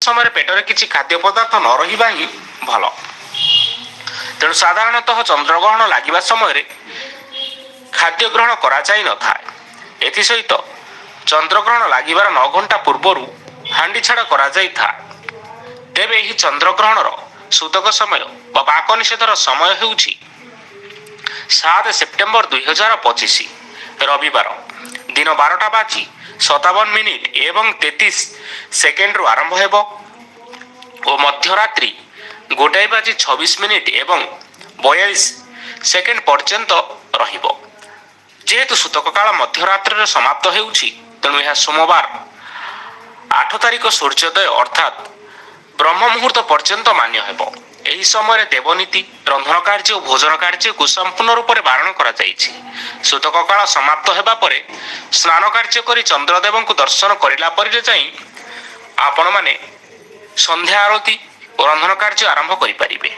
ସମୟରେ ପେଟରେ କିଛି ଖାଦ୍ୟ ପଦାର୍ଥ ନ ରହିବା ହିଁ ଭଲ। ତେଣୁ ସାଧାରଣତଃ ଚନ୍ଦ୍ରଗ୍ରହଣ ଲାଗିବା ସମୟରେ ଖାଦ୍ୟ ଗ୍ରହଣ କରାଯାଇନଥାଏ। ଏଥିସହିତ ଚନ୍ଦ୍ରଗ୍ରହଣ ଲାଗିବାର 9 ଘଣ୍ଟା ପୂର୍ବରୁ ହାଣ୍ଡି ଛାଡ଼ କରାଯାଇଥାଏ। ତେବେ ଏହି ଚନ୍ଦ୍ରଗ୍ରହଣର ସୂତକ ସମୟ ବା ପାକ ନିଷେଧର ସମୟ ହେଉଛି 7 ସେପ୍ଟେମ୍ବର 2025 ରବିବାର ଦିନ 12ଟା ବାଜି 57 ମିନିଟ୍ ଏବଂ 33 ସେକେଣ୍ଡରୁ ଆରମ୍ଭ ହେବ ଓ ମଧ୍ୟରାତ୍ରି 1 ବାଜି 26 ମିନିଟ୍ ଏବଂ 42 ସେକେଣ୍ଡ ପର୍ଯ୍ୟନ୍ତ ରହିବ। ଯେହେତୁ ସୂତକ କାଳ ମଧ୍ୟରାତ୍ରିରେ ସମାପ୍ତ ହେଉଛି, ତେଣୁ ଏହା ସୋମବାର 8 ତାରିଖ ସୂର୍ଯ୍ୟୋଦୟ ଅର୍ଥାତ୍ ବ୍ରହ୍ମ ମୁହୂର୍ତ୍ତ ପର୍ଯ୍ୟନ୍ତ ମାନ୍ୟ ହେବ। ଏହି ସମୟରେ ଦେବନୀତି, ରନ୍ଧନ କାର୍ଯ୍ୟ ଓ ଭୋଜନ କାର୍ଯ୍ୟକୁ ସମ୍ପୂର୍ଣ୍ଣ ରୂପରେ ବାରଣ କରାଯାଇଛି। ସୂତକ କାଳ ସମାପ୍ତ ହେବା ପରେ ସ୍ନାନ କାର୍ଯ୍ୟ କରି ଚନ୍ଦ୍ରଦେବଙ୍କୁ ଦର୍ଶନ କରିଲା ପରେ ଯାଇ ଆପଣମାନେ ସନ୍ଧ୍ୟା ଆଳତି ଓ ରନ୍ଧନ କାର୍ଯ୍ୟ ଆରମ୍ଭ କରିପାରିବେ।